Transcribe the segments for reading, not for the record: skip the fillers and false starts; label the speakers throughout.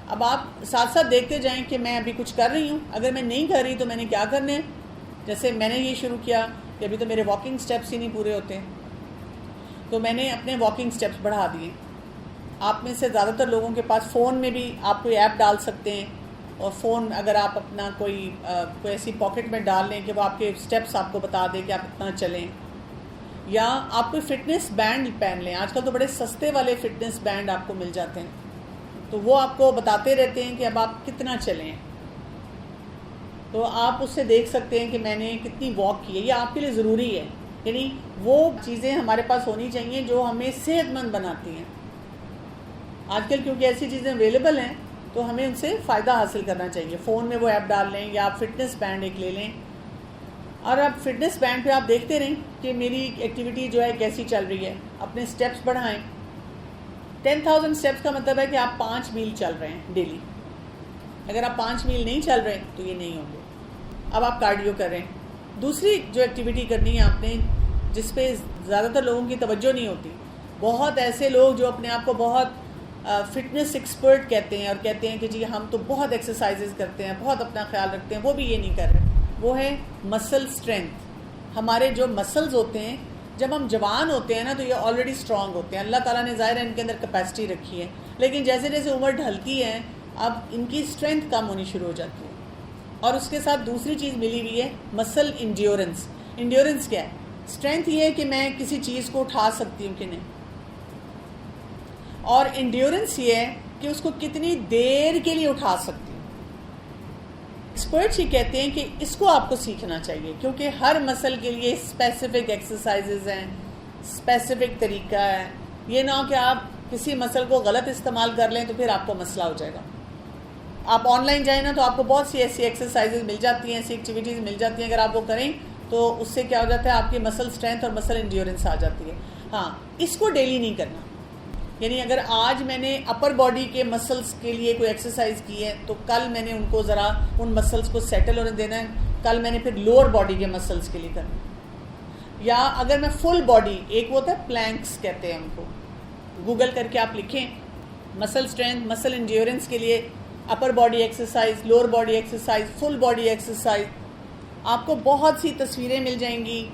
Speaker 1: اب آپ ساتھ ساتھ دیکھتے جائیں کہ میں ابھی کچھ کر رہی ہوں، اگر میں نہیں کر رہی تو میں نے کیا کرنا ہے. جیسے میں نے یہ شروع کیا کہ ابھی تو میرے واکنگ سٹیپس ہی نہیں پورے ہوتے، تو میں نے اپنے واکنگ سٹیپس بڑھا دیے. آپ میں سے زیادہ تر لوگوں کے پاس فون میں بھی آپ کوئی ایپ ڈال سکتے ہیں، اور فون اگر آپ اپنا کوئی ایسی پاکٹ میں ڈال لیں کہ وہ آپ کے سٹیپس آپ کو بتا دے کہ آپ اتنا چلیں، یا آپ کوئی فٹنس بینڈ پہن لیں. آج کل تو بڑے سستے والے فٹنس بینڈ آپ کو مل جاتے ہیں، تو وہ آپ کو بتاتے رہتے ہیں کہ اب آپ کتنا چلیں. تو آپ اس سے دیکھ سکتے ہیں کہ میں نے کتنی واک کی ہے. یہ آپ کے لیے ضروری ہے، یعنی وہ چیزیں ہمارے پاس ہونی چاہیے جو ہمیں صحت مند بناتی ہیں. آج کل کیونکہ ایسی چیزیں اویلیبل ہیں تو ہمیں ان سے فائدہ حاصل کرنا چاہیے. فون میں وہ ایپ ڈال لیں یا آپ فٹنس بینڈ ایک لے لیں، اور اب فٹنس بینڈ پہ آپ دیکھتے رہیں کہ میری ایکٹیویٹی جو ہے کیسی چل رہی ہے. اپنے سٹیپس بڑھائیں. 10,000 سٹیپس کا مطلب ہے کہ آپ 5 میل چل رہے ہیں ڈیلی. اگر آپ 5 میل نہیں چل رہے تو یہ نہیں ہوں گے. اب آپ کارڈیو کر رہے ہیں. دوسری جو ایکٹیویٹی کرنی ہے آپ نے، جس پہ زیادہ تر لوگوں کی توجہ نہیں ہوتی، بہت ایسے لوگ جو اپنے آپ کو بہت فٹنس ایکسپرٹ کہتے ہیں اور کہتے ہیں کہ جی ہم تو بہت ایکسرسائزز کرتے ہیں، بہت اپنا خیال رکھتے ہیں، وہ بھی یہ نہیں کر رہے. وہ ہے مسل اسٹرینتھ. ہمارے جو مسلز ہوتے ہیں جب ہم جوان ہوتے ہیں نا تو یہ آلریڈی اسٹرانگ ہوتے ہیں. اللہ تعالیٰ نے ظاہر ہے ان کے اندر کیپیسٹی رکھی ہے، لیکن جیسے جیسے عمر ڈھلتی ہے اب ان کی اسٹرینتھ کم ہونی شروع ہو جاتی ہے. اور اس کے ساتھ دوسری چیز ملی ہوئی ہے مسل انڈیورنس. انڈیورنس کیا ہے؟ اسٹرینتھ یہ ہے کہ میں کسی چیز کو اٹھا سکتی ہوں کہ نہیں، اور انڈیورنس یہ ہے کہ اس کو کتنی دیر کے لیے اٹھا سکتی ہوں. ایکسپرٹس یہ کہتے ہیں کہ اس کو آپ کو سیکھنا چاہیے، کیونکہ ہر مسل کے لیے اسپیسیفک ایکسرسائزز ہیں، اسپیسیفک طریقہ ہے. یہ نہ ہو کہ آپ کسی مسل کو غلط استعمال کر لیں تو پھر آپ کو مسئلہ ہو جائے گا. آپ آن لائن جائیں نا تو آپ کو بہت سی ایسی ایکسرسائزز مل جاتی ہیں، ایسی ایکٹیویٹیز مل جاتی ہیں. اگر آپ وہ کریں تو اس سے کیا ہو جاتا ہے، آپ کی مسل اسٹرینتھ اور مسل انڈیورنس آ جاتی ہے. ہاں، اس کو ڈیلی نہیں کرنا. یعنی اگر آج میں نے اپر باڈی کے مسلز کے لیے کوئی ایکسرسائز کی ہے تو کل میں نے ان کو ذرا ان مسلز کو سیٹل ہونے دینا ہے، کل میں نے پھر لوور باڈی کے مسلز کے لیے کرنا. یا اگر میں فل باڈی، ایک ہوتا ہے پلینکس کہتے ہیں ان کو، گوگل کر کے آپ لکھیں مسل اسٹرینتھ، مسل انڈیورنس کے لیے upper body exercise, lower body exercise, full body exercise. آپ کو بہت سی تصویریں مل جائیں گی،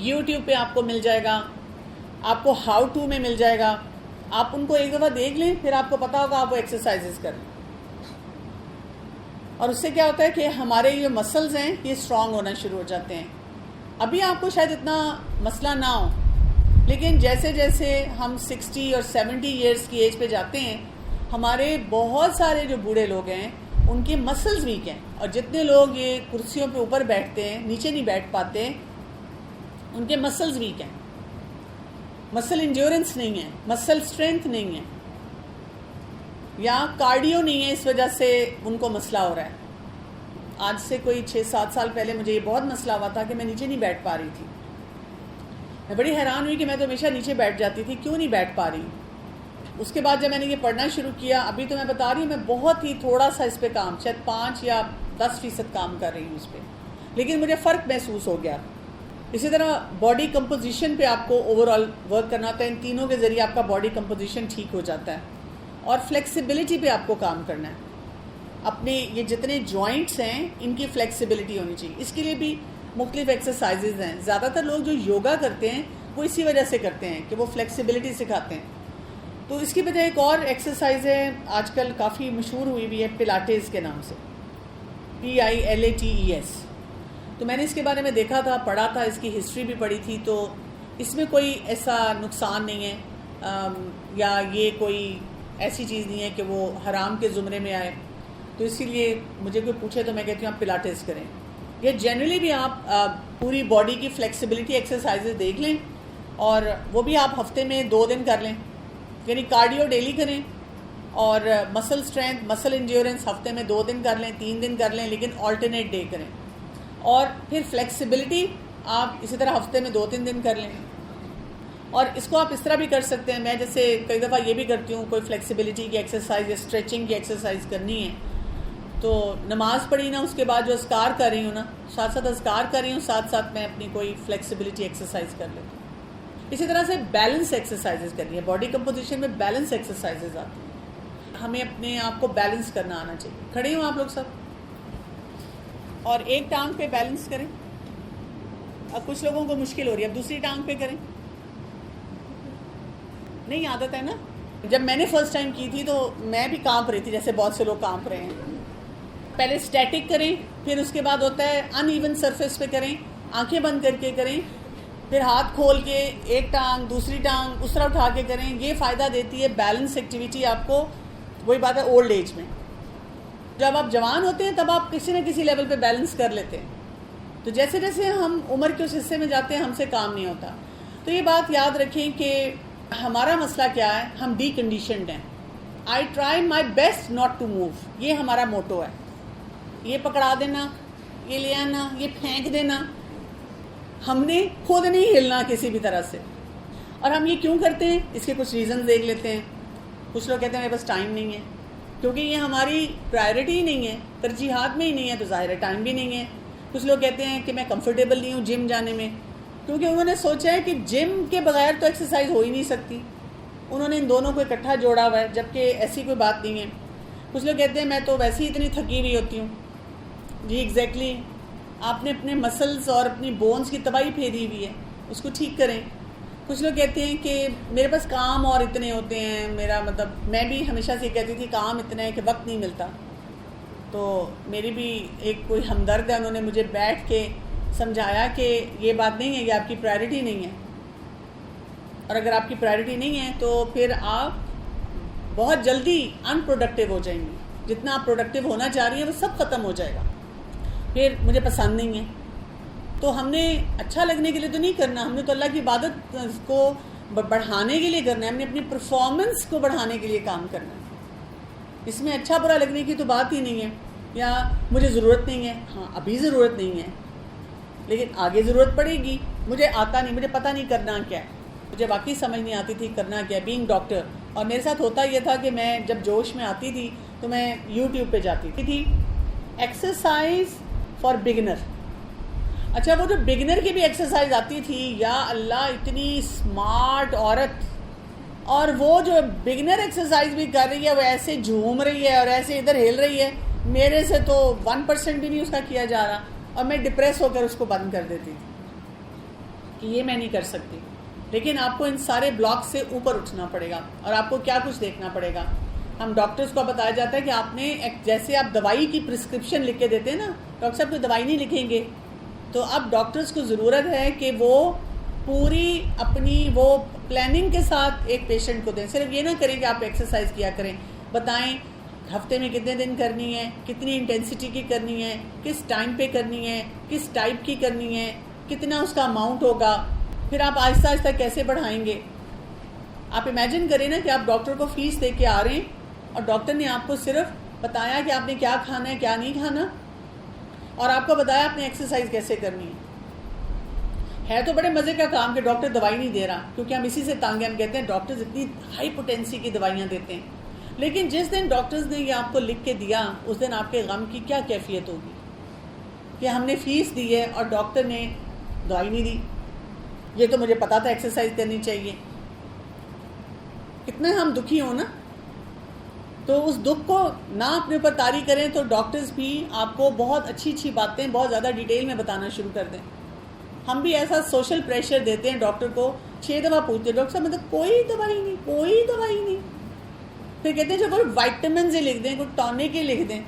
Speaker 1: یوٹیوب پہ آپ کو مل جائے گا، آپ کو ہاؤ ٹو میں مل جائے گا. آپ ان کو ایک دفعہ دیکھ لیں، پھر آپ کو پتا ہوگا آپ وہ ایکسرسائزز کریں. اور اس سے کیا ہوتا ہے کہ ہمارے جو مسلز ہیں یہ اسٹرانگ ہونا شروع ہو جاتے ہیں. ابھی آپ کو شاید اتنا مسئلہ نہ ہو، لیکن جیسے جیسے ہم 60 اور 70 ایئرس کی ایج پہ جاتے ہیں، ہمارے بہت سارے جو بوڑھے لوگ ہیں ان کے مسلز ویک ہیں. اور جتنے لوگ یہ کرسیوں پہ اوپر بیٹھتے ہیں، نیچے نہیں بیٹھ پاتے، ان کے مسلز ویک ہیں. مسل انڈیورنس نہیں ہے، مسل اسٹرینتھ نہیں ہے، یا کارڈیو نہیں ہے، اس وجہ سے ان کو مسئلہ ہو رہا ہے. آج سے کوئی 6-7 سال پہلے مجھے یہ بہت مسئلہ ہوا تھا کہ میں نیچے نہیں بیٹھ پا رہی تھی. میں بڑی حیران ہوئی کہ میں تو ہمیشہ نیچے بیٹھ جاتی تھی، کیوں نہیں بیٹھ پا رہی. اس کے بعد جب میں نے یہ پڑھنا شروع کیا، ابھی تو میں بتا رہی ہوں میں بہت ہی تھوڑا سا اس پہ کام، شاید 5 یا 10% کام کر رہی ہوں اس پہ، لیکن مجھے فرق محسوس ہو گیا. اسی طرح باڈی کمپوزیشن پہ آپ کو اوور آل ورک کرنا ہوتا ہے. ان تینوں کے ذریعے آپ کا باڈی کمپوزیشن ٹھیک ہو جاتا ہے. اور فلیکسیبلٹی پہ آپ کو کام کرنا ہے. اپنے یہ جتنے جوائنٹس ہیں ان کی فلیکسیبلٹی ہونی چاہیے. اس کے لیے بھی مختلف ایکسرسائزز ہیں. زیادہ تر لوگ جو یوگا کرتے ہیں وہ اسی وجہ سے کرتے ہیں کہ وہ فلیکسیبلٹی سکھاتے ہیں. تو اس کی بجائے ایک اور ایکسرسائز ہے آج کل کافی مشہور ہوئی بھی ہے، پلاٹیز کے نام سے، PILATES. تو میں نے اس کے بارے میں دیکھا تھا، پڑھا تھا، اس کی ہسٹری بھی پڑھی تھی. تو اس میں کوئی ایسا نقصان نہیں ہے، یا یہ کوئی ایسی چیز نہیں ہے کہ وہ حرام کے زمرے میں آئے. تو اسی لیے مجھے کوئی پوچھے تو میں کہتی ہوں آپ پلاٹیز کریں. یہ جنرلی بھی آپ پوری باڈی کی فلیکسیبلٹی ایکسرسائزز دیکھ لیں، اور وہ بھی آپ ہفتے میں 2 دن کر لیں. یعنی کارڈیو ڈیلی کریں، اور مسل اسٹرینتھ، مسل انڈیورنس ہفتے میں 2 دن کر لیں، 3 دن کر لیں، لیکن آلٹرنیٹ ڈے کریں. اور پھر فلیکسیبلٹی آپ اسی طرح ہفتے میں 2-3 دن کر لیں. اور اس کو آپ اس طرح بھی کر سکتے ہیں، میں جیسے کئی دفعہ یہ بھی کرتی ہوں، کوئی فلیکسیبلٹی کی ایکسرسائز یا اسٹریچنگ کی ایکسرسائز کرنی ہے تو نماز پڑھی نا، اس کے بعد جو اذکار کر رہی ہوں نا، ساتھ ساتھ اذکار کر رہی ہوں، ساتھ ساتھ میں اپنی کوئی فلیکسیبلٹی ایکسرسائز کر لیتی ہوں. اسی طرح سے بیلنس ایکسرسائزز کرنی ہے. باڈی کمپوزیشن میں بیلنس ایکسرسائزز آتی ہیں. ہمیں اپنے آپ کو بیلنس کرنا آنا چاہیے. کھڑے ہوں آپ لوگ سب, اور ایک ٹانگ پہ بیلنس کریں. اب کچھ لوگوں کو مشکل ہو رہی ہے, اب دوسری ٹانگ پہ کریں. نہیں عادت ہے نا. جب میں نے فرسٹ ٹائم کی تھی تو میں بھی کانپ رہی تھی جیسے بہت سے لوگ کانپ رہے ہیں. پہلے اسٹیٹک کریں, پھر اس کے بعد ہوتا ہے ان ایون سرفیس پہ کریں, آنکھیں بند کر کے کریں, پھر ہاتھ کھول کے ایک ٹانگ دوسری ٹانگ اس طرح اٹھا کے کریں. یہ فائدہ دیتی ہے بیلنس ایکٹیویٹی آپ کو. وہی بات ہے اولڈ ایج میں. جب آپ جوان ہوتے ہیں تب آپ کسی نہ کسی لیول پہ بیلنس کر لیتے ہیں, تو جیسے جیسے ہم عمر کے اس حصے میں جاتے ہیں ہم سے کام نہیں ہوتا. تو یہ بات یاد رکھیں کہ ہمارا مسئلہ کیا ہے, ہم ڈی کنڈیشنڈ ہیں. I try my best not to move, یہ ہمارا موٹو ہے. یہ پکڑا دینا, یہ لے آنا, یہ پھینک دینا, ہم نے خود نہیں ہلنا کسی بھی طرح سے. اور ہم یہ کیوں کرتے ہیں, اس کے کچھ ریزنز دیکھ لیتے ہیں. کچھ لوگ کہتے ہیں میرے پاس ٹائم نہیں ہے, کیونکہ یہ ہماری پرائرٹی ہی نہیں ہے, ترجیحات میں ہی نہیں ہے, تو ظاہر ہے ٹائم بھی نہیں ہے. کچھ لوگ کہتے ہیں کہ میں کمفرٹیبل نہیں ہوں جم جانے میں, کیونکہ انہوں نے سوچا ہے کہ جم کے بغیر تو ایکسرسائز ہو ہی نہیں سکتی. انہوں نے ان دونوں کو اکٹھا جوڑا ہوا ہے, جبکہ ایسی کوئی بات نہیں ہے. کچھ لوگ کہتے ہیں میں تو ویسے ہی اتنی تھکی ہوئی ہوتی ہوں. جی ایگزیکٹلی, آپ نے اپنے مسلز اور اپنی بونز کی تباہی پھیری ہوئی ہے, اس کو ٹھیک کریں. کچھ لوگ کہتے ہیں کہ میرے پاس کام اور اتنے ہوتے ہیں, میرا مطلب میں بھی ہمیشہ سے کہتی تھی کام اتنا ہے کہ وقت نہیں ملتا. تو میری بھی ایک کوئی ہمدرد ہے, انہوں نے مجھے بیٹھ کے سمجھایا کہ یہ بات نہیں ہے, یہ آپ کی پرائرٹی نہیں ہے. اور اگر آپ کی پرائرٹی نہیں ہے تو پھر آپ بہت جلدی ان پروڈکٹیو ہو جائیں گے. جتنا آپ پروڈکٹیو ہونا چاہ رہی ہیں وہ سب ختم ہو جائے گا. پھر مجھے پسند نہیں ہے, تو ہم نے اچھا لگنے کے لیے تو نہیں کرنا, ہم نے تو اللہ کی عبادت کو بڑھانے کے لیے کرنا ہے, ہم نے اپنی پرفارمنس کو بڑھانے کے لیے کام کرنا ہے. اس میں اچھا برا لگنے کی تو بات ہی نہیں ہے. یا مجھے ضرورت نہیں ہے, ہاں ابھی ضرورت نہیں ہے, لیکن آگے ضرورت پڑے گی. مجھے آتا نہیں, مجھے پتہ نہیں کرنا کیا ہے, مجھے واقعی سمجھ نہیں آتی تھی کرنا کیا ہے بینگ ڈاکٹر. اور میرے ساتھ ہوتا یہ تھا کہ میں جب جوش میں آتی تھی تو میں یوٹیوب پہ جاتی تھی ایکسرسائز فار بگنر. اچھا وہ جو بگنر کی بھی ایکسرسائز آتی تھی, یا اللہ اتنی اسمارٹ عورت, اور وہ جو بگنر ایکسرسائز بھی کر رہی ہے وہ ایسے جھوم رہی ہے اور ایسے ادھر ہل رہی ہے, میرے سے تو 1% بھی نہیں اس کا کیا جا رہا. اور میں ڈپریس ہو کر اس کو بند کر دیتی تھی کہ یہ میں نہیں کر سکتی. لیکن آپ کو ان سارے بلاک سے اوپر اٹھنا پڑے گا, اور آپ کو کیا کچھ دیکھنا پڑے گا. ہم ڈاکٹرز کو بتایا جاتا ہے کہ آپ نے جیسے آپ دوائی کی پرسکرپشن لکھ کے دیتے ہیں نا, ڈاکٹر صاحب کوئی دوائی نہیں لکھیں گے, تو اب ڈاکٹرز کو ضرورت ہے کہ وہ پوری اپنی وہ پلاننگ کے ساتھ ایک پیشنٹ کو دیں. صرف یہ نہ کریں کہ آپ ایکسرسائز کیا کریں, بتائیں ہفتے میں کتنے دن کرنی ہے, کتنی انٹینسٹی کی کرنی ہے, کس ٹائم پہ کرنی ہے, کس ٹائپ کی کرنی ہے, کتنا اس کا اماؤنٹ ہوگا, پھر آپ آہستہ آہستہ کیسے بڑھائیں گے. آپ امیجن کریں نا کہ آپ ڈاکٹر کو فیس دے کے آ رہے ہیں اور ڈاکٹر نے آپ کو صرف بتایا کہ آپ نے کیا کھانا ہے کیا نہیں کھانا, اور آپ کو بتایا آپ نے ایکسرسائز کیسے کرنی ہے. ہے تو بڑے مزے کا کام کہ ڈاکٹر دوائی نہیں دے رہا, کیونکہ ہم اسی سے تانگے, ہم کہتے ہیں ڈاکٹرز اتنی ہائی پوٹینسی کی دوائیاں دیتے ہیں. لیکن جس دن ڈاکٹرز نے یہ آپ کو لکھ کے دیا, اس دن آپ کے غم کی کیا کیفیت ہوگی کہ ہم نے فیس دی ہے اور ڈاکٹر نے دوائی نہیں دی. یہ تو مجھے پتا تھا ایکسرسائز کرنی چاہیے. کتنے ہم دکھی ہوں نا, تو اس دکھ کو نہ اپنے اوپر طاری کریں تو ڈاکٹرز بھی آپ کو بہت اچھی اچھی باتیں بہت زیادہ ڈیٹیل میں بتانا شروع کر دیں. ہم بھی ایسا سوشل پریشر دیتے ہیں ڈاکٹر کو, 6 دفعہ پوچھتے ہیں ڈاکٹر صاحب مطلب کوئی دوائی نہیں, کوئی دوائی نہیں. پھر کہتے ہیں جو کوئی وائٹامنز ہی لکھ دیں, کوئی ٹونک ہی لکھ دیں,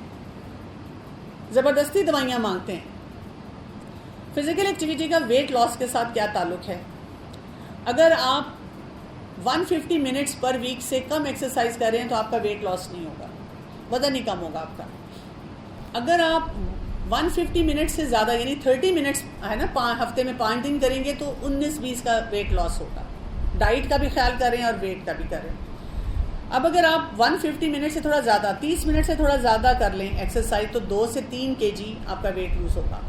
Speaker 1: زبردستی دوائیاں مانگتے ہیں. فزیکل ایکٹیویٹی کا ویٹ لاس کے ساتھ کیا تعلق ہے؟ اگر آپ 150 منٹس پر ویک سے کم ایکسرسائز کر رہے ہیں تو آپ کا ویٹ لاس نہیں ہوگا, وزن ہی کم ہوگا آپ کا. اگر آپ 150 منٹ سے زیادہ یعنی 30 منٹس ہے نا, ہفتے میں 5 دن کریں گے تو 19-20 کا ویٹ لاس ہوگا. ڈائٹ کا بھی خیال کر رہے ہیں اور ویٹ کا بھی کر رہے ہیں. اب اگر آپ 150 منٹ سے تھوڑا زیادہ 30 منٹ سے تھوڑا زیادہ کر لیں ایکسرسائز, تو 2 سے 3 kg آپ کا ویٹ لوز ہوگا,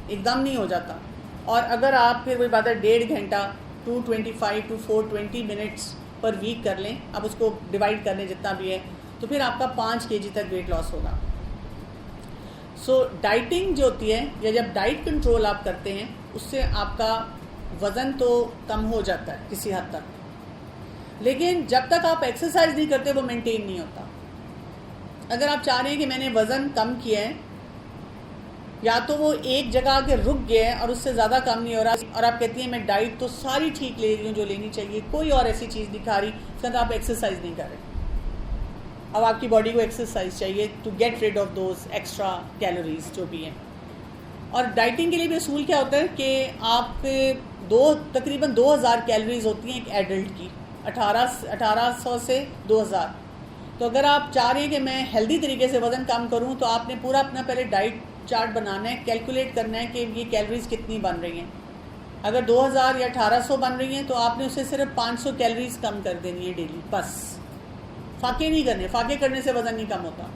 Speaker 1: ایک دم نہیں ہو جاتا. اور اگر آپ پھر وہی بات ہے 1.5 گھنٹہ 225 to 420 منٹس پر ویک کر لیں, اب اس کو ڈیوائڈ کر لیں جتنا بھی ہے, تو پھر آپ کا 5 kg تک ویٹ لاس ہوگا. سو ڈائٹنگ جو ہوتی ہے, یا جب ڈائٹ کنٹرول آپ کرتے ہیں, اس سے آپ کا وزن تو کم ہو جاتا ہے کسی حد تک, لیکن جب تک آپ ایکسرسائز نہیں کرتے وہ مینٹین نہیں ہوتا. اگر آپ چاہ رہے ہیں کہ میں نے وزن کم کیا ہے، یا تو وہ ایک جگہ آ کے رک گیا ہے اور اس سے زیادہ کم نہیں ہو رہا، اور آپ کہتی ہیں میں ڈائٹ تو ساری ٹھیک لے رہی ہوں جو لینی چاہیے، کوئی اور ایسی چیز نہیں کھا رہی، اس کا آپ ایکسرسائز نہیں کر رہے. اب آپ کی باڈی کو ایکسرسائز چاہیے to get rid of those extra calories جو بھی ہیں. اور ڈائٹنگ کے لیے بھی اصول کیا ہوتا ہے کہ آپ تقریباً 2000 کیلوریز ہوتی ہیں ایک ایڈلٹ کی، 1800 سے 2000. تو اگر آپ چاہ رہے ہیں کہ میں ہیلدی طریقے سے وزن کم کروں تو آپ نے پورا اپنا پہلے ڈائٹ چارٹ بنانا ہے، کیلکولیٹ کرنا ہے کہ یہ کیلوریز کتنی بن رہی ہیں. اگر 2000 یا 1800 بن رہی ہیں تو آپ نے اسے صرف 500 کیلوریز کم کر دینی ہے ڈیلی، بس. فاقے نہیں کرنے، فاقے کرنے سے وزن نہیں کم ہوتا.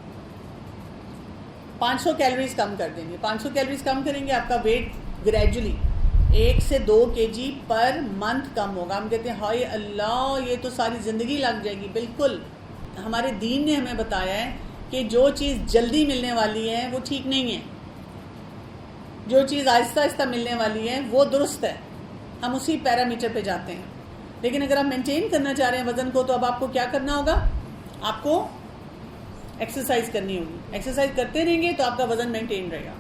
Speaker 1: 500 کیلوریز کم کر دیں گے. 500 کیلوریز کم کریں گے، آپ کا ویٹ گریجولی 1 سے 2 kg پر منتھ کم ہوگا. ہم کہتے ہیں ہائے اللہ یہ تو ساری زندگی لگ جائے گی. بالکل، ہمارے دین نے ہمیں بتایا ہے کہ جو چیز جلدی ملنے والی ہے وہ ٹھیک نہیں ہے، جو چیز آہستہ آہستہ ملنے والی ہے وہ درست ہے. ہم اسی پیرامیٹر پہ جاتے ہیں. لیکن اگر آپ مینٹین کرنا چاہ رہے ہیں وزن کو تو اب آپ کو کیا کرنا ہوگا؟ آپ کو ایکسرسائز کرنی ہوگی. ایکسرسائز کرتے رہیں گے تو آپ کا وزن مینٹین رہے گا.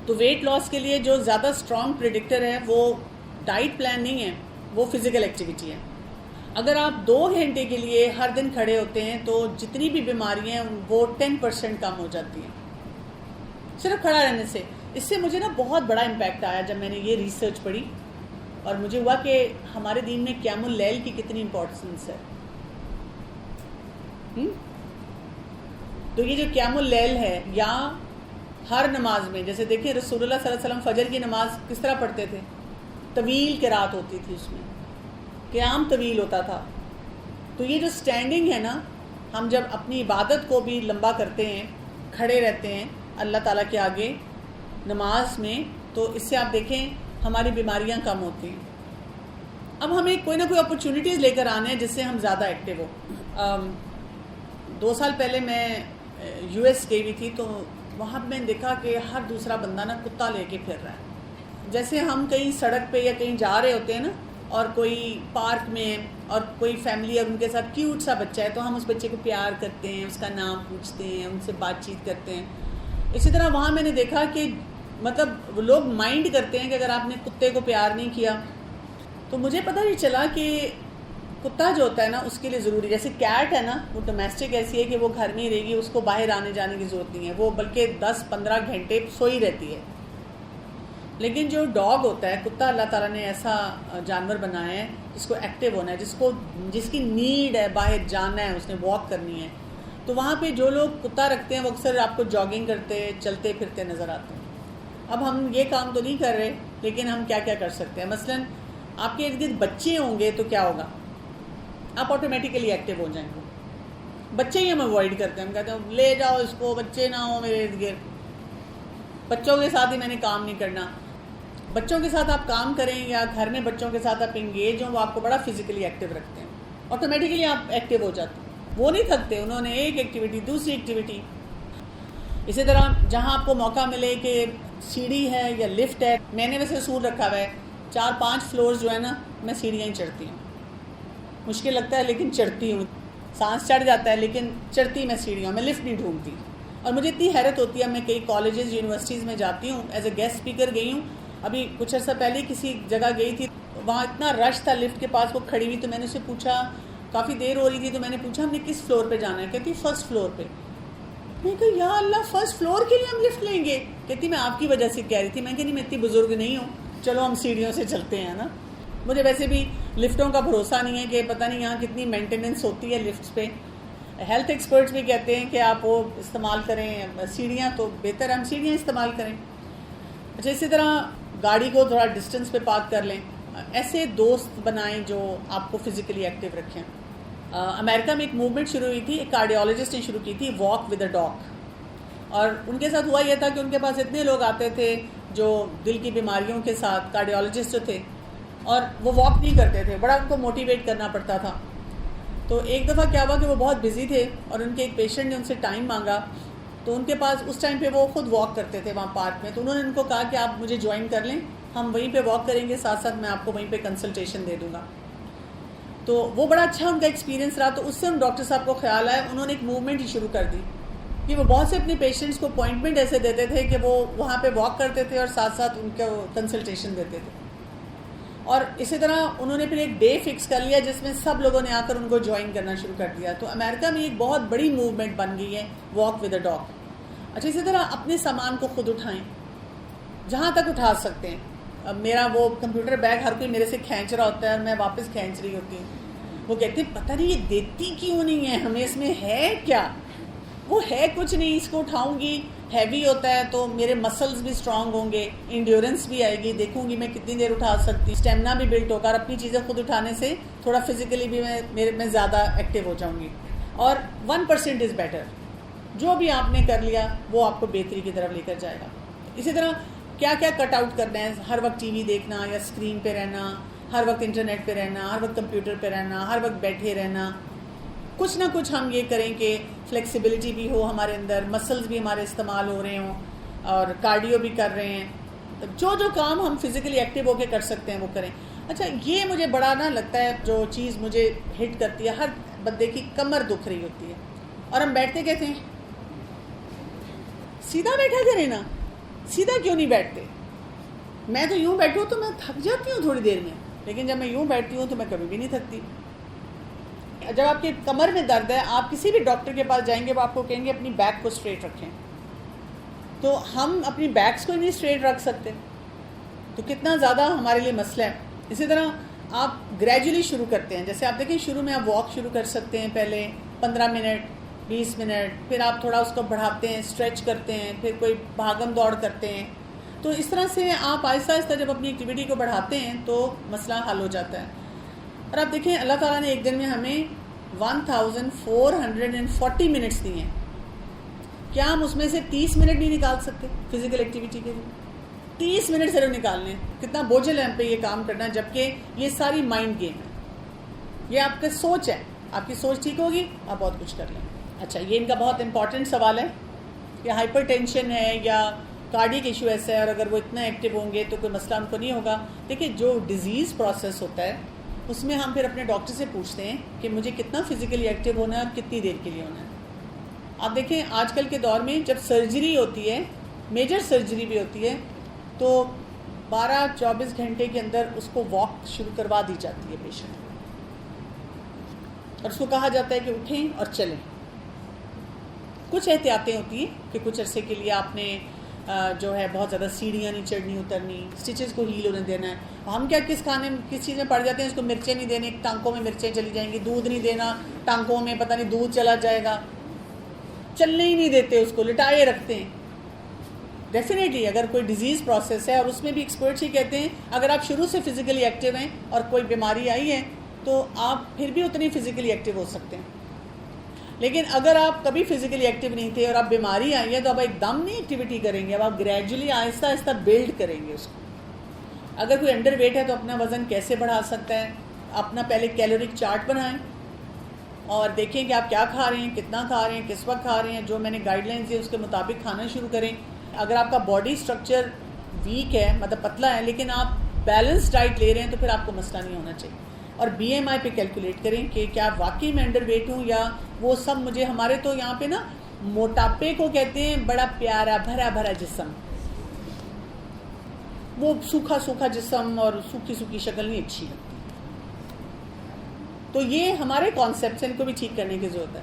Speaker 1: تو ویٹ لاس کے لیے جو زیادہ اسٹرانگ پریڈکٹر ہے وہ ڈائٹ پلان نہیں ہے، وہ فزیکل ایکٹیویٹی ہے. اگر آپ 2 گھنٹے کے لیے ہر دن کھڑے ہوتے ہیں تو جتنی بھی بیماریاں ہیں وہ 10% کم ہو جاتی ہیں صرف کھڑا رہنے سے. اس سے مجھے نا بہت بڑا امپیکٹ آیا جب میں نے یہ ریسرچ پڑھی، اور مجھے ہوا کہ ہمارے دین میں قیام اللیل کی کتنی امپورٹنس ہے. تو یہ جو قیام اللیل ہے، یا ہر نماز میں جیسے دیکھیں رسول اللہ صلی اللہ علیہ وسلم فجر کی نماز کس طرح پڑھتے تھے؟ طویل قرات ہوتی تھی، اس میں قیام طویل ہوتا تھا. تو یہ جو سٹینڈنگ ہے نا، ہم جب اپنی عبادت کو بھی لمبا کرتے ہیں، کھڑے رہتے ہیں اللہ تعالیٰ کے آگے نماز میں، تو اس سے آپ دیکھیں ہماری بیماریاں کم ہوتی ہیں. اب ہمیں کوئی نہ کوئی اپرچونیٹیز لے کر آنے ہیں جس سے ہم زیادہ ایکٹیو ہو. 2 سال پہلے میں US گئی ہوئی تھی، تو وہاں میں نے دیکھا کہ ہر دوسرا بندہ نا کتا لے کے پھر رہا ہے. جیسے ہم کہیں سڑک پہ یا کہیں جا رہے ہوتے ہیں نا، اور کوئی پارک میں اور کوئی فیملی اور ان کے ساتھ کیوٹ سا بچہ ہے تو ہم اس بچے کو پیار کرتے ہیں، اس کا نام پوچھتے ہیں، ان سے بات چیت کرتے ہیں. اسی طرح وہاں میں نے دیکھا کہ مطلب لوگ مائنڈ کرتے ہیں کہ اگر آپ نے کتے کو پیار نہیں کیا. تو مجھے پتہ نہیں چلا کہ کتا جو ہوتا ہے نا اس کے لیے ضروری، جیسے کیٹ ہے نا وہ ڈومیسٹک ایسی ہے کہ وہ گھر میں ہی رہے گی، اس کو باہر آنے جانے کی ضرورت نہیں ہے، وہ بلکہ 10-15 گھنٹے سوئی رہتی ہے. لیکن جو ڈاگ ہوتا ہے، کتا، اللہ تعالیٰ نے ایسا جانور بنایا ہے جس کو ایکٹیو ہونا ہے، جس کی نیڈ ہے، باہر جانا ہے، اس نے واک کرنی ہے. تو وہاں پہ جو لوگ کتا رکھتے ہیں وہ اکثر آپ کو جاگنگ کرتے، چلتے پھرتے نظر آتے ہیں. اب ہم یہ کام تو نہیں کر رہے، لیکن ہم کیا کیا کر سکتے ہیں؟ مثلاً آپ کے ارد گرد بچے ہوں گے تو کیا ہوگا؟ آپ آٹومیٹیکلی ایکٹیو ہو جائیں گے. بچے ہی ہم اوائڈ کرتے ہیں، ہم کہتے ہیں لے جاؤ اس کو، بچے نہ ہو میرے ارد گرد، بچوں کے ساتھ ہی میں نے کام نہیں کرنا. بچوں کے ساتھ آپ کام کریں یا گھر میں بچوں کے ساتھ آپ انگیج ہوں، وہ آپ کو بڑا فزیکلی ایکٹیو رکھتے ہیں. آٹومیٹیکلی آپ ایکٹیو ہو جاتے ہیں. وہ نہیں تھکتے، انہوں نے ایک ایکٹیویٹی دوسری ایکٹیویٹی. اسی طرح جہاں آپ کو موقع ملے کہ سیڑھی ہے یا لفٹ ہے، میں نے ویسے اصول رکھا ہوا ہے 4-5 فلورز جو ہے نا میں سیڑھیاں ہی چڑھتی ہوں. مشکل لگتا ہے لیکن چڑھتی ہوں، سانس چڑھ جاتا ہے لیکن چڑھتی میں سیڑھیاں، میں لفٹ نہیں ڈھونڈتی. اور مجھے اتنی حیرت ہوتی ہے، میں کئی کالجز یونیورسٹیز میں جاتی ہوں، ایز اے گیسٹ اسپیکر گئی ہوں. ابھی کچھ عرصہ پہلے کسی جگہ گئی تھی، وہاں اتنا رش تھا، لفٹ کے پاس وہ کھڑی ہوئی، تو میں نے اسے پوچھا، کافی دیر ہو رہی تھی، تو میں نے پوچھا ہم نے کس فلور پہ جانا ہے؟ کہتی 1st فلور پہ. میں کہا یا اللہ 1st فلور کے لیے ہم لفٹ لیں گے؟ کہتی میں آپ کی وجہ سے کہہ رہی تھی. میں کہ نہیں، میں اتنی بزرگ نہیں ہوں، چلو ہم سیڑھیوں سے چلتے ہیں نا. مجھے ویسے بھی لفٹوں کا بھروسہ نہیں ہے کہ پتہ نہیں یہاں کتنی مینٹیننس ہوتی ہے لفٹس پہ. ہیلتھ ایکسپرٹس بھی کہتے ہیں کہ آپ وہ استعمال کریں سیڑھیاں، تو بہتر ہم سیڑھیاں استعمال کریں. اچھا، اسی طرح گاڑی کو تھوڑا ڈسٹینس پہ پارک کر لیں. ایسے دوست بنائیں جو آپ کو فزیکلی ایکٹیو رکھیں. امریکہ میں ایک موومنٹ شروع ہوئی تھی، ایک کارڈیولوجسٹ نے شروع کی تھی، واک ود اے ڈاگ. اور ان کے ساتھ ہوا یہ تھا کہ ان کے پاس اتنے لوگ آتے تھے جو دل کی بیماریوں کے ساتھ، کارڈیولوجسٹ جو تھے، اور وہ واک نہیں کرتے تھے، بڑا ان کو موٹیویٹ کرنا پڑتا تھا. تو ایک دفعہ کیا ہوا کہ وہ بہت بزی تھے اور ان کے ایک پیشنٹ نے ان سے ٹائم مانگا. تو ان کے پاس اس ٹائم پہ وہ خود واک کرتے تھے وہاں پارک میں. تو انہوں نے ان کو کہا کہ آپ مجھے جوائن کر لیں، ہم وہیں پہ واک کریں گے، ساتھ ساتھ میں آپ کو وہیں پہ کنسلٹیشن دے دوں گا. تو وہ بڑا اچھا ان کا ایکسپیرینس رہا. تو اس سے ہم ڈاکٹر صاحب کو خیال آیا، انہوں نے ایک موومنٹ ہی شروع کر دی کہ وہ بہت سے اپنے پیشنٹس کو اپوائنٹمنٹ ایسے دیتے تھے کہ وہ وہاں پہ واک کرتے تھے اور ساتھ ساتھ ان کو کنسلٹیشن دیتے تھے. اور اسی طرح انہوں نے پھر ایک ڈے فکس کر لیا جس میں سب لوگوں نے آ کر ان کو جوائن کرنا شروع کر دیا. تو امریکہ میں ایک بہت بڑی موومنٹ بن گئی ہے واک ود اے ڈاگ. اچھا اسی طرح اپنے سامان کو خود اٹھائیں جہاں تک اٹھا سکتے ہیں. اب میرا وہ کمپیوٹر بیگ ہر کوئی میرے سے کھینچ رہا ہوتا ہے اور میں واپس کھینچ رہی ہوتی ہوں. وہ کہتے ہیں پتہ نہیں یہ دیتی کیوں نہیں ہے ہمیں, اس میں ہے کیا؟ وہ ہے کچھ نہیں, اس کو اٹھاؤں گی, ہیوی ہوتا ہے تو میرے مسلز بھی اسٹرانگ ہوں گے, انڈیورنس بھی آئے گی, دیکھوں گی میں کتنی دیر اٹھا سکتی, اسٹیمنا بھی بلڈ ہوگا, اور اپنی چیزیں خود اٹھانے سے تھوڑا فزیکلی بھی میں زیادہ ایکٹیو ہو جاؤں گی. اور 1% از بیٹر. جو بھی آپ نے کر لیا وہ آپ کو بہتری کی طرف لے کر جائے گا. اسی طرح کیا کیا کٹ آؤٹ کرنا ہے, ہر وقت ٹی وی دیکھنا یا اسکرین پہ رہنا, ہر وقت انٹرنیٹ پہ رہنا, ہر وقت کمپیوٹر پہ رہنا, ہر وقت بیٹھے رہنا. کچھ نہ کچھ ہم یہ کریں کہ فلیکسیبلٹی بھی ہو ہمارے اندر, مسلز بھی ہمارے استعمال ہو رہے ہوں, اور کارڈیو بھی کر رہے ہیں. جو کام ہم فزیکلی ایکٹیو ہو کے کر سکتے ہیں وہ کریں. اچھا یہ مجھے بڑا نہ لگتا ہے, جو چیز مجھے ہٹ کرتی ہے, ہر بندے کی کمر دکھ رہی ہوتی ہے اور ہم بیٹھتے کہتے ہیں سیدھا بیٹھا کریں نا, سیدھا کیوں نہیں بیٹھتے؟ میں تو یوں بیٹھوں تو میں تھک جاتی ہوں تھوڑی دیر میں, لیکن جب میں یوں بیٹھتی ہوں تو میں کبھی بھی نہیں تھکتی. جب آپ کے کمر میں درد ہے, آپ کسی بھی ڈاکٹر کے پاس جائیں گے وہ آپ کو کہیں گے اپنی بیک کو اسٹریٹ رکھیں. تو ہم اپنی بیکس کو نہیں اسٹریٹ رکھ سکتے, تو کتنا زیادہ ہمارے لیے مسئلہ ہے. اسی طرح آپ گریجولی شروع کرتے ہیں, جیسے آپ دیکھیں شروع میں آپ واک شروع کر سکتے ہیں, پہلے 15 منٹ 20 منٹ, پھر آپ تھوڑا اس کو بڑھاتے ہیں, اسٹریچ کرتے ہیں, پھر کوئی بھاگم دوڑ کرتے ہیں. تو اس طرح سے آپ آہستہ آہستہ جب اپنی ایکٹیویٹی کو بڑھاتے ہیں تو مسئلہ حل ہو جاتا ہے. اور آپ دیکھیں اللہ تعالیٰ نے ایک دن میں ہمیں 1440 منٹس دیے ہیں. کیا ہم اس میں سے 30 منٹ نہیں نکال سکتے فزیکل ایکٹیویٹی کے لیے؟ 30 منٹ صرف نکالنے, کتنا بوجھل ہے ہم پہ یہ کام کرنا, جبکہ یہ ساری مائنڈ گیم ہے. یہ آپ کا سوچ ہے, آپ کی سوچ ٹھیک ہوگی آپ بہت کچھ کر لیں. اچھا یہ ان کا بہت امپورٹنٹ سوال ہے کہ ہائپر ٹینشن ہے یا کارڈیک ایشو ایسا ہے, اور اگر وہ اتنا ایکٹیو ہوں گے تو کوئی مسئلہ ہم کو نہیں ہوگا. دیکھیں جو ڈیزیز پروسیس ہوتا ہے اس میں ہم پھر اپنے ڈاکٹر سے پوچھتے ہیں کہ مجھے کتنا فزیکلی ایکٹیو ہونا ہے اور کتنی دیر کے لیے ہونا ہے. آپ دیکھیں آج کل کے دور میں جب سرجری ہوتی ہے, میجر سرجری بھی ہوتی ہے, تو 12-24 گھنٹے کے اندر اس کو واک شروع کروا دی جاتی ہے پیشنٹ, اور اس کو کہا جاتا ہے کہ اٹھیں اور چلیں. کچھ احتیاطیں ہوتی ہیں کہ کچھ عرصے کے لیے آپ نے جو ہے بہت زیادہ سیڑھیاں نہیں چڑھنی اترنی, سٹیچز کو ہیل ہونے دینا ہے. ہم کیا کس چیز میں پڑ جاتے ہیں, اس کو مرچیں نہیں دینے, ٹانکوں میں مرچیں چلی جائیں گی, دودھ نہیں دینا ٹانکوں میں, پتہ نہیں دودھ چلا جائے گا, چلنے ہی نہیں دیتے, اس کو لٹائے رکھتے ہیں. ڈیفینیٹلی اگر کوئی ڈیزیز پروسیس ہے, اور اس میں بھی ایکسپرٹس ہی کہتے ہیں اگر آپ شروع سے فزیکلی ایکٹیو ہیں اور کوئی بیماری آئی ہے تو آپ پھر بھی اتنی فزیکلی ایکٹیو ہو سکتے ہیں. لیکن اگر آپ کبھی فزیکلی ایکٹیو نہیں تھے اور آپ بیماری آئی ہے تو اب ایک دم نہیں ایکٹیویٹی کریں گے, اب آپ گریجولی آہستہ آہستہ بلڈ کریں گے اس کو. اگر کوئی انڈر ویٹ ہے تو اپنا وزن کیسے بڑھا سکتا ہے, اپنا پہلے کیلورک چارٹ بنائیں اور دیکھیں کہ آپ کیا کھا رہے ہیں, کتنا کھا رہے ہیں, کس وقت کھا رہے ہیں. جو میں نے گائیڈ لائنس دی اس کے مطابق کھانا شروع کریں. اگر آپ کا باڈی اسٹرکچر ویک ہے, مطلب پتلا ہے, لیکن آپ بیلنس ڈائٹ لے رہے ہیں تو پھر آپ کو مسئلہ نہیں ہونا چاہیے. اور بی ایم آئی پہ کیلکولیٹ کریں کہ کیا واقعی میں انڈر ویٹ ہوں, یا وہ سب مجھے, ہمارے تو یہاں پہ نا موٹاپے کو کہتے ہیں بڑا پیارا بھرا بھرا جسم, وہ سوکھا سوکھا جسم اور سوکھی سوکھی شکل نہیں اچھی لگتی. تو یہ ہمارے کانسیپٹس ان کو بھی ٹھیک کرنے کی ضرورت ہے.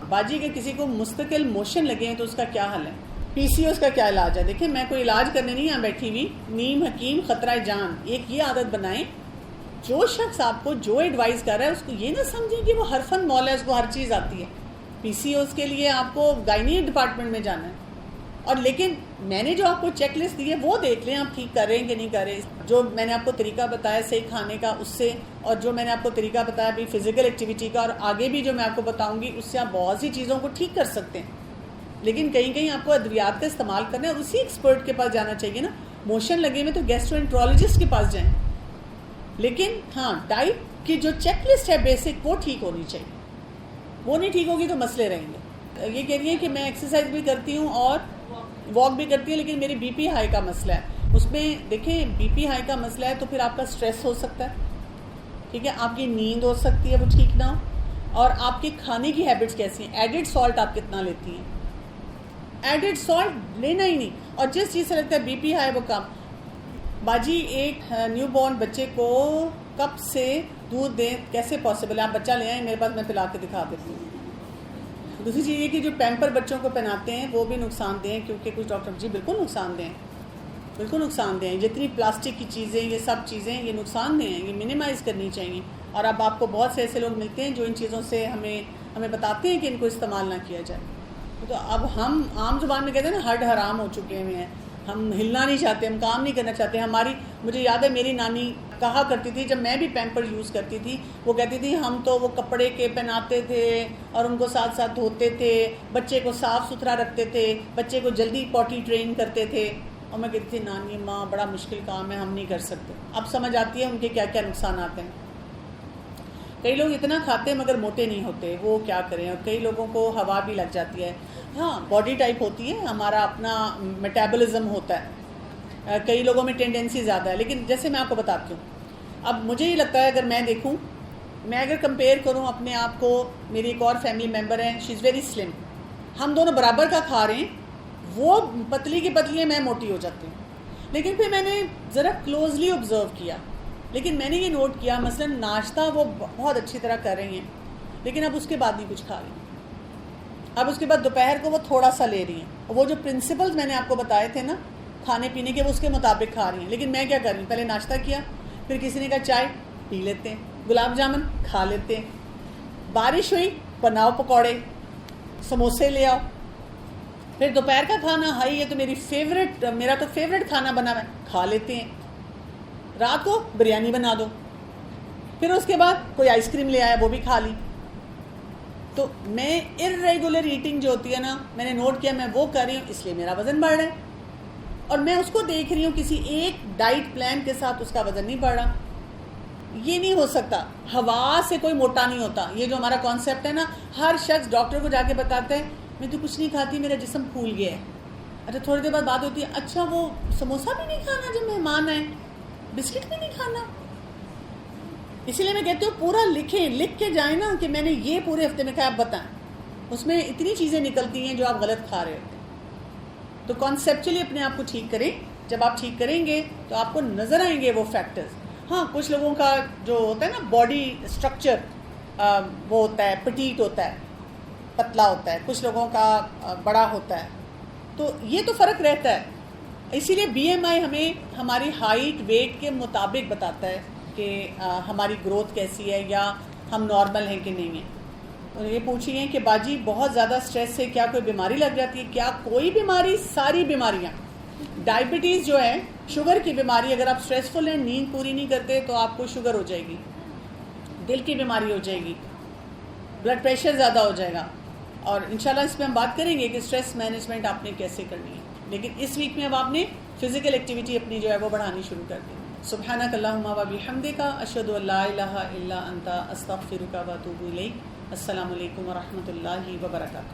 Speaker 1: باجی کے کسی کو مستقل موشن لگے ہیں تو اس کا کیا حل ہے, پی سی اوز کا کیا علاج ہے. دیکھیں میں کوئی علاج کرنے نہیں یہاں بیٹھی ہوئی, نیم حکیم خطرہ جان. ایک یہ عادت بنائیں, جو شخص آپ کو جو ایڈوائز کر رہا ہے اس کو یہ نہ سمجھیں کہ وہ ہر فن مول ہے, اس کو ہر چیز آتی ہے. پی سی اوز کے لیے آپ کو گائنی ڈپارٹمنٹ میں جانا ہے, اور لیکن میں نے جو آپ کو چیک لسٹ دی ہے وہ دیکھ لیں آپ ٹھیک کر رہے ہیں کہ نہیں کر رہے. جو میں نے آپ کو طریقہ بتایا صحیح کھانے کا اس سے, اور جو میں نے آپ کو طریقہ بتایا بھی فزیکل ایکٹیویٹی کا, اور آگے بھی جو میں آپ کو بتاؤں گی اس سے آپ بہت سی چیزوں کو ٹھیک کر سکتے ہیں. لیکن کہیں کہیں آپ کو ادویات کا استعمال کرنا ہے اور اسی ایکسپرٹ کے پاس جانا چاہیے نا. موشن لگے میں تو گیسٹرو کے پاس جائیں. لیکن ہاں ڈائٹ کی جو چیک لسٹ ہے بیسک وہ ٹھیک ہونی چاہیے. وہ نہیں ٹھیک ہوگی تو مسئلے رہیں گے. یہ کہہ رہی ہے کہ میں ایکسرسائز بھی کرتی ہوں اور واک بھی کرتی ہوں, لیکن میری بی پی ہائی کا مسئلہ ہے. اس میں دیکھیں بی پی ہائی کا مسئلہ ہے تو پھر آپ کا سٹریس ہو سکتا ہے, ٹھیک ہے, آپ کی نیند ہو سکتی ہے وہ ٹھیک نہ ہو, اور آپ کی کھانے کی ہیبٹس کیسی ہیں. ایڈڈ سالٹ آپ کتنا لیتی ہیں؟ ایڈڈ سالٹ لینا ہی نہیں. اور جس چیز سے لگتا ہے بی پی ہائی وہ کم. باجی ایک نیو بورن بچے کو کپ سے دودھ دیں کیسے پاسبل ہے؟ آپ بچہ لے آئیں میرے پاس، میں پلا کے دکھا دیتی ہوں. دوسری چیز یہ کہ جو پیمپر بچوں کو پہناتے ہیں وہ بھی نقصان دہ ہیں، کیونکہ کچھ ڈاکٹر جی بالکل نقصان دہ ہیں، بالکل نقصان دہ ہیں. جتنی پلاسٹک کی چیزیں یہ سب چیزیں یہ نقصان دہ ہیں، یہ منیمائز کرنی چاہیے. اور اب آپ کو بہت سے ایسے لوگ ملتے ہیں جو ان چیزوں سے ہمیں بتاتے ہیں کہ ان کو استعمال نہ کیا جائے. تو اب ہم عام زبان میں کہتے ہیں نا ہڈ حرام ہو چکے ہوئے ہیں، ہم ہلنا نہیں چاہتے، ہم کام نہیں کرنا چاہتے. مجھے یاد ہے میری نانی کہا کرتی تھی جب میں بھی پیمپر یوز کرتی تھی، وہ کہتی تھی ہم تو وہ کپڑے کے پہناتے تھے اور ان کو ساتھ ساتھ دھوتے تھے، بچے کو صاف ستھرا رکھتے تھے، بچے کو جلدی پوٹی ٹرین کرتے تھے. اور میں کہتی تھی نانی ماں بڑا مشکل کام ہے، ہم نہیں کر سکتے. اب سمجھ آتی ہے ان کے کیا کیا نقصانات ہیں. کئی لوگ اتنا کھاتے ہیں مگر موٹے نہیں ہوتے، وہ کیا کریں. اور کئی لوگوں کو ہوا بھی لگ جاتی ہے. ہاں باڈی ٹائپ ہوتی ہے، ہمارا اپنا میٹابولزم ہوتا ہے، کئی لوگوں میں ٹینڈنسی زیادہ ہے. لیکن جیسے میں آپ کو بتاتی ہوں، اب مجھے یہ لگتا ہے اگر میں دیکھوں، میں اگر کمپیئر کروں اپنے آپ کو، میری ایک اور فیملی ممبر ہیں، شی از ویری سلم، ہم دونوں برابر کا کھا رہے ہیں، وہ پتلی کی پتلی ہے، میں موٹی ہو جاتی ہوں. لیکن پھر میں نے ذرا کلوزلی آبزرو کیا، لیکن میں نے یہ نوٹ کیا مثلا ناشتہ وہ بہت اچھی طرح کر رہی ہیں، لیکن اب اس کے بعد نہیں کچھ کھا رہی ہیں. اب اس کے بعد دوپہر کو وہ تھوڑا سا لے رہی ہیں، وہ جو پرنسپلز میں نے آپ کو بتائے تھے نا کھانے پینے کے، وہ اس کے مطابق کھا رہی ہیں. لیکن میں کیا کر رہی ہوں، پہلے ناشتہ کیا، پھر کسی نے کہا چائے پی لیتے ہیں، گلاب جامن کھا لیتے ہیں، بارش ہوئی بناؤ پکوڑے، سموسے لے آؤ. پھر دوپہر کا کھانا، ہائی یہ تو میرا تو فیوریٹ کھانا بنا ہوا ہے، کھا لیتے ہیں. رات کو بریانی بنا دو، پھر اس کے بعد کوئی آئس کریم لے آیا وہ بھی کھا لی. تو میں ارریگولر ایٹنگ جو ہوتی ہے نا، میں نے نوٹ کیا میں وہ کر رہی ہوں، اس لیے میرا وزن بڑھ رہا ہے. اور میں اس کو دیکھ رہی ہوں کسی ایک ڈائٹ پلان کے ساتھ اس کا وزن نہیں بڑھ رہا. یہ نہیں ہو سکتا. ہوا سے کوئی موٹا نہیں ہوتا. یہ جو ہمارا کانسیپٹ ہے نا، ہر شخص ڈاکٹر کو جا کے بتاتا ہے میں تو کچھ نہیں کھاتی، میرا جسم پھول گیا ہے. اچھا تھوڑی دیر بعد بات ہوتی ہے، اچھا وہ سموسہ بھی نہیں کھانا جب مہمان آئے، بسکٹ بھی نہیں کھانا. اسی لیے میں کہتی ہوں پورا لکھ کے جائیں نا کہ میں نے یہ پورے ہفتے میں کھایا، آپ بتائیں. اس میں اتنی چیزیں نکلتی ہیں جو آپ غلط کھا رہے ہوتے ہیں. تو کانسیپچلی اپنے آپ کو ٹھیک کریں. جب آپ ٹھیک کریں گے تو آپ کو نظر آئیں گے وہ فیکٹرز. ہاں کچھ لوگوں کا جو ہوتا ہے نا باڈی اسٹرکچر، وہ ہوتا ہے پٹیٹ ہوتا ہے، پتلا ہوتا ہے، کچھ لوگوں کا بڑا ہوتا ہے. تو یہ تو فرق رہتا ہے. اسی لیے بی ایم آئی ہمیں ہماری ہائٹ ویٹ کے مطابق بتاتا ہے کہ ہماری گروتھ کیسی ہے یا ہم نارمل ہیں کہ نہیں ہیں. اور یہ پوچھیے کہ باجی بہت زیادہ سٹریس سے کیا کوئی بیماری لگ جاتی ہے؟ کیا کوئی بیماری؟ ساری بیماریاں. ڈائبٹیز جو ہے، شوگر کی بیماری، اگر آپ سٹریسفل ہیں، نیند پوری نہیں کرتے تو آپ کو شوگر ہو جائے گی، دل کی بیماری ہو جائے گی، بلڈ پریشر زیادہ ہو جائے گا. اور انشاءاللہ اس پہ ہم بات کریں گے کہ اسٹریس مینجمنٹ آپ نے کیسے کرنی ہے. لیکن اس ویک میں اب آپ نے فزیکل ایکٹیویٹی اپنی جو ہے وہ بڑھانی شروع کر دی. سبحانک اللہم و بحمدک، اشہد ان لا الہ الا انت، استغفرک و اتوب الیک. السلام علیکم ورحمۃ اللہ وبرکاتہ.